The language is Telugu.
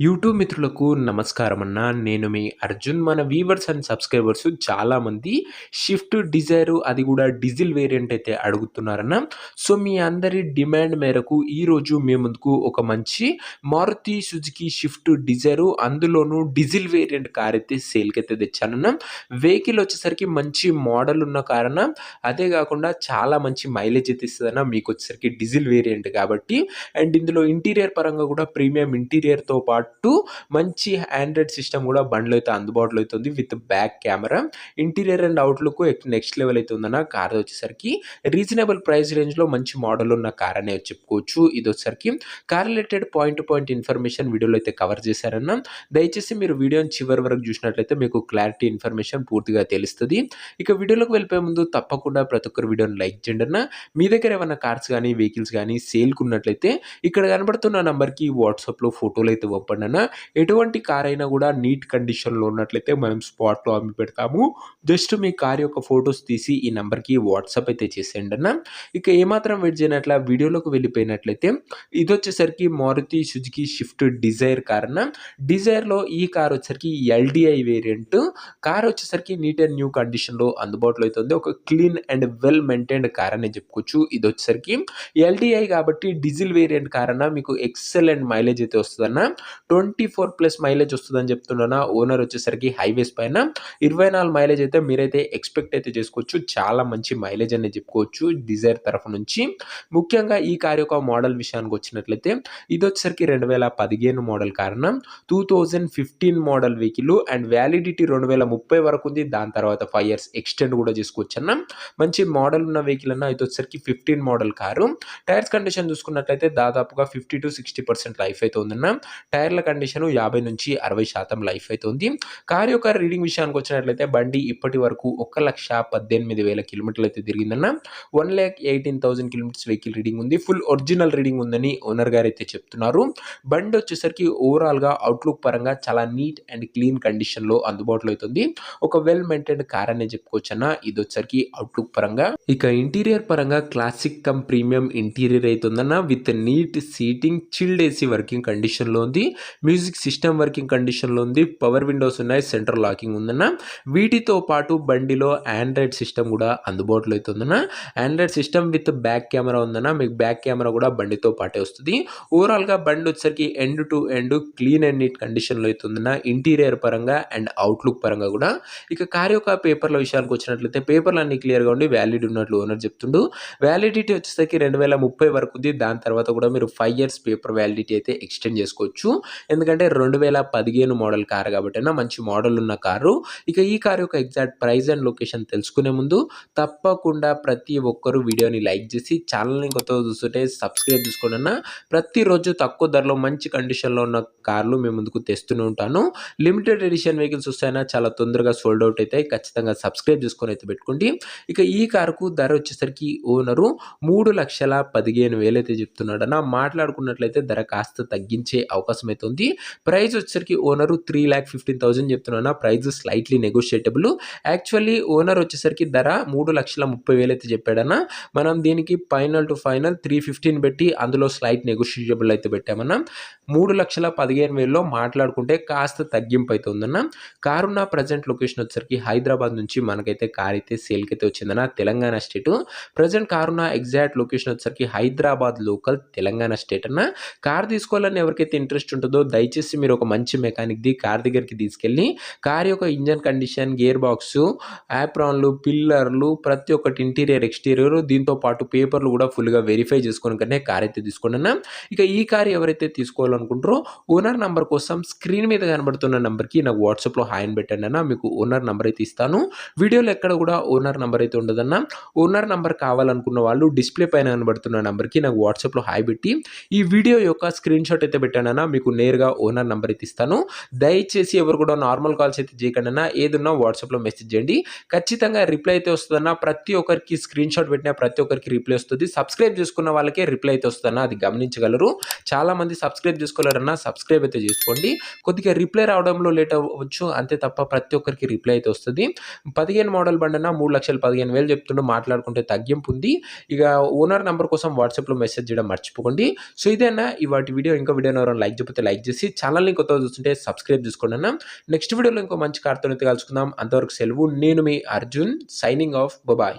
యూట్యూబ్ మిత్రులకు నమస్కారం అన్న. నేను మీ అర్జున్. మన వ్యూవర్స్ అండ్ సబ్స్క్రైబర్స్ చాలామంది షిఫ్ట్ డిజైర్ అది కూడా డీజిల్ వేరియంట్ అయితే అడుగుతున్నారన్న. సో, మీ అందరి డిమాండ్ మేరకు ఈరోజు మీ ముందుకు ఒక మంచి మారుతి సుజుకి షిఫ్ట్ డిజైర్ అందులోనూ డీజిల్ వేరియంట్ కార్ అయితే సేల్‌కైతే తెచ్చానన్న. వెహికల్ వచ్చేసరికి మంచి మోడల్ ఉన్న కార్ అన్న. అదే కాకుండా చాలా మంచి మైలేజ్ అయితే ఇస్తదన్న. మీకొచ్చేసరికి డీజిల్ వేరియంట్ కాబట్టి అండ్ ఇందులో ఇంటీరియర్ పరంగా కూడా ప్రీమియం ఇంటీరియర్‌తో పాటు మంచి ఆండ్రాయిడ్ సిస్టమ్ కూడా బండిలో అయితే అందుబాటులో అయితే ఉంది with back camera. Interior and outlook next level అయితే ఉందన్న. కార్ వచ్చేసరికి రీజనబుల్ ప్రైస్ రేంజ్‌లో మంచి మోడల్ ఉన్న కార్ అనే చెప్పుకోవచ్చు. ఇదొచ్చేసరికి car related point to point information వీడియోలో అయితే కవర్ చేశారన్న. దయచేసి మీరు వీడియోని చివరి వరకు చూసినట్లయితే మీకు క్లారిటీ ఇన్ఫర్మేషన్ పూర్తిగా తెలుస్తది. ఇక వీడియోలోకి వెళ్ళిపోయే ముందు తప్పకుండా ప్రతి ఒక్కరు వీడియోని లైక్ చేయండి అన్న. మీ దగ్గర ఏమన్నా కార్స్ గానీ, వెహికల్స్ గానీ సేల్‌కి ఉన్నట్లయితే ఇక్కడ కనబడుతున్న నంబర్‌కి వాట్సాప్‌లో ఫోటోలు అయితే పంపండి అన్న. ఎటువంటి కార్ అయినా కూడా నీట్ కండిషన్‌లో ఉన్నట్లయితే మనం స్పాట్‌లో అమ్మి పెడతాము. జస్ట్ మీ కార్ యొక్క ఫోటోస్ తీసి ఈ నంబర్‌కి వాట్సాప్ అయితే చేసేయండి అన్న. ఇక ఏమాత్రం వెయిట్ చేయనట్ల వీడియోలోకి వెళ్ళిపోయినట్లయితే ఇదొచ్చేసరికి Maruti Suzuki Swift Dzire car అన్న. డిజైర్‌లో ఈ కార్ వచ్చేసరికి ఎల్‌డిఐ వేరియంట్. కార్ వచ్చేసరికి నీట్ అండ్ న్యూ కండిషన్‌లో అందుబాటులో అయితే ఉంది. ఒక clean and well maintained car అనే చెప్పుకోవచ్చు. ఇదొచ్చేసరికి ఎల్‌డిఐ కాబట్టి డీజిల్ వేరియంట్ కార్ అన్న. మీకు ఎక్సలెంట్ మైలేజ్ అయితే వస్తదన్న. 24+ మైలేజ్ వస్తదని చెప్తున్నానా. ఓనర్ వచ్చేసరికి హైవేస్ పైన 24 మైలేజ్ అయితే మీరైతే ఎక్స్‌పెక్ట్ అయితే చేసుకోవచ్చు. చాలా మంచి మైలేజ్ అనే చెప్పుకోవచ్చు డిజైర్ తరఫు నుంచి. ముఖ్యంగా ఈ కార్ యొక్క మోడల్ విషయానికొచ్చినట్లయితే ఇదొచ్చేసరికి 2015 మోడల్ కార్ అన్న. 2015 మోడల్ వెహికల్ అండ్ వ్యాలిడిటీ 2030 వరకు ఉంది. దాని తర్వాత 5 ఇయర్స్ ఎక్స్టెండ్ కూడా చేసుకోవచ్చన్న. మంచి మోడల్ ఉన్న వెహికల్ అన్న. ఇదొచ్చేసరికి 15 మోడల్ కారు. టైర్స్ కండిషన్ చూసుకున్నట్లయితే దాదాపుగా 50-60% లైఫ్ అయితే ఉందన్న. టైర్ల కండిషన్ 50-60% లైఫ్ అయితే ఉంది. కార్ యొక్క రీడింగ్ విషయానికి వచ్చినట్లయితే బండి ఇప్పటి వరకు 1,18,000 కిలోమీటర్లు అయితే తిరిగిందన్న. 1,18,000 కిలోమీటర్స్ వెహికల్ రీడింగ్ ఉంది. ఫుల్ ఒరిజినల్ రీడింగ్ ఉందని ఓనర్ గారు అయితే చెప్తున్నారు. బండి వచ్చేసరికి ఓవరాల్‌గా అవుట్‌లుక్ పరంగా చాలా నీట్ అండ్ క్లీన్ కండిషన్‌లో అందుబాటులో అవుతుంది. ఒక వెల్ మెయింటైన్డ్ కార్ అనే చెప్పుకోవచ్చన్న. ఇదొచ్చేసరికి అవుట్‌లుక్ పరంగా. ఇక ఇంటీరియర్ పరంగా క్లాసిక్ కమ్ ప్రీమియం ఇంటీరియర్ అయితే ఉందన్న. With neat seating, chilled AC working కండిషన్‌లో ఉంది. మ్యూజిక్ సిస్టమ్ వర్కింగ్ కండిషన్‌లో ఉంది. పవర్ విండోస్ ఉన్నాయి. సెంట్రల్ లాకింగ్ ఉందన్న. వీటితో పాటు బండిలో ఆండ్రాయిడ్ సిస్టమ్ కూడా అందుబాటులో అయితే ఉందన్న. Android system with back camera ఉందన్న. మీకు బ్యాక్ కెమెరా కూడా బండితో పాటే వస్తుంది. ఓవరాల్‌గా బండి వచ్చేసరికి end to end clean and neat కండిషన్‌లో అయితే ఉందన్న. ఇంటీరియర్ పరంగా అండ్ అవుట్‌లుక్ పరంగా కూడా. ఇక కార్ యొక్క పేపర్ల విషయానికి వచ్చినట్లయితే పేపర్లు అన్ని క్లియర్‌గా ఉండి వ్యాలిడ్ ఉన్నట్లు ఓనర్ చెప్తుండు. వ్యాలిడిటీ వచ్చేసరికి 2030 వరకు ఉంది. దాని తర్వాత కూడా మీరు 5 ఇయర్స్ పేపర్ వ్యాలిడిటీ అయితే ఎక్స్టెండ్ చేసుకోవచ్చు. ఎందుకంటే 2015 మోడల్ కార్ కాబట్టైనా మంచి మోడల్ ఉన్న కారు. ఇక ఈ కార్ యొక్క ఎగ్జాక్ట్ ప్రైస్ అండ్ లొకేషన్ తెలుసుకునే ముందు తప్పకుండా ప్రతి ఒక్కరు వీడియోని లైక్ చేసి ఛానల్‌ని కొత్తగా చూస్తుంటే సబ్స్క్రైబ్ చేసుకోండి అన్న. ప్రతిరోజు తక్కువ ధరలో మంచి కండిషన్‌లో ఉన్న కార్లు మీ ముందుకు తెస్తూనే ఉంటాను. లిమిటెడ్ ఎడిషన్ వెహికల్స్ వస్తాయన్నా చాలా తొందరగా సోల్డ్ అవుట్ అవుతాయి. ఖచ్చితంగా సబ్స్క్రైబ్ చేసుకొని అయితే పెట్టుకోండి. ఇక ఈ కారుకు ధర వచ్చేసరికి ఓనరు 3,15,000 అయితే చెప్తున్నాడన్న. మాట్లాడుకున్నట్లయితే ధర కాస్త తగ్గించే అవకాశం అయితే ఉంది. ప్రైస్ వచ్చేసరికి ఓనరు 3,15,000 చెప్తున్నా. Price slightly negotiable. Actually owner వచ్చేసరికి ధర 3,30,000 అయితే చెప్పాడన్న. మనం దీనికి ఫైనల్ టు ఫైనల్ 315 పెట్టి అందులో స్లైట్ నెగోషియేబుల్ అయితే పెట్టామన్నా. 3,15,000లో మాట్లాడుకుంటే కాస్త తగ్గింపు అయితే ఉందన్న. కారున్న ప్రజెంట్ లొకేషన్ వచ్చేసరికి హైదరాబాద్ నుంచి మనకైతే కార్ అయితే సేల్‌కి అయితే వచ్చిందన్న. తెలంగాణ స్టేట్. ప్రజెంట్ కారున్న ఎగ్జాక్ట్ లొకేషన్ వచ్చేసరికి హైదరాబాద్ లోకల్ తెలంగాణ స్టేట్ అన్న. కార్ తీసుకోవాలని ఎవరికైతే ఇంట్రెస్ట్ ఉంటుందో దయచేసి మీరు ఒక మంచి మెకానిక్‌ది కార్ దగ్గరికి తీసుకెళ్ళి కార్ యొక్క ఇంజిన్ కండిషన్, గేర్ బాక్సు, యాప్రాన్లు, పిల్లర్లు ప్రతి ఒక్కటి ఇంటీరియర్, ఎక్స్‌టీరియర్ దీంతో పాటు పేపర్లు కూడా ఫుల్‌గా వెరిఫై చేసుకొనకనే కార్ అయితే తీసుకోండి అన్న. ఇక ఈ కార్ ఎవరైతే తీసుకోవాలనుకుంటారో ఓనర్ నంబర్ కోసం స్క్రీన్ మీద కనబడుతున్న నంబర్‌కి నాకు వాట్సాప్‌లో హాయ్ అని పెట్టండి అన్న. మీకు ఓనర్ నంబర్ అయితే ఇస్తాను. వీడియోలో ఎక్కడ కూడా ఓనర్ నంబర్ అయితే ఉండదన్న. ఓనర్ నంబర్ కావాలనుకున్న వాళ్ళు డిస్‌ప్లే పైన కనబడుతున్న నంబర్‌కి నాకు వాట్సాప్‌లో హాయ్ పెట్టి ఈ వీడియో యొక్క స్క్రీన్‌షాట్ అయితే పెట్టండన్నా. మీకు నేరుగా ఓనర్ నంబర్ అయితే ఇస్తాను. దయచేసి ఎవరు కూడా నార్మల్ కాల్స్ అయితే చేయకండన్నా. ఏదున్నా వాట్సాప్‌లో మెసేజ్ చేయండి. ఖచ్చితంగా రిప్లై అయితే వస్తదన్న. ప్రతి ఒక్కరికి స్క్రీన్‌షాట్ పెట్టిన ప్రతి ఒక్కరికి రిప్లై వస్తది. సబ్స్క్రైబ్ చేసుకున్న వాళ్ళకే రిప్లై అయితే వస్తదన్న. అది గమనించగలరు. చాలామంది సబ్స్క్రైబ్ చేసుకోలేరన్నా. సబ్స్క్రైబ్ అయితే చేసుకోండి. కొద్దిగా రిప్లై రావడంలో లేట్ అవ్వచ్చు అంతే తప్ప ప్రతి ఒక్కరికి రిప్లై అయితే వస్తది. 15 మోడల్ బండన్నా 3,15,000 చెప్తుండు. మాట్లాడుకుంటే తగ్గింపు ఉంది. ఇక ఓనర్ నంబర్ కోసం వాట్సాప్‌లో మెసేజ్ చేయడం మర్చిపోకండి. సో ఇదే అన్న ఇవాల్టి వీడియో. ఇంకా వీడియోని ఎవరైనా లైక్ చేయకపోతే లైక్ లైక్ చేసి ఛానల్‌ని కొత్తగా చూస్తుంటే సబ్స్క్రైబ్ చేసుకోండి అన్న. నెక్స్ట్ వీడియోలో ఇంకో మంచి కార్‌తోనైతే కలుసుకుందాం. అంతవరకు సెలవు. నేను మీ అర్జున్ సైనింగ్ ఆఫ్. బాయ్.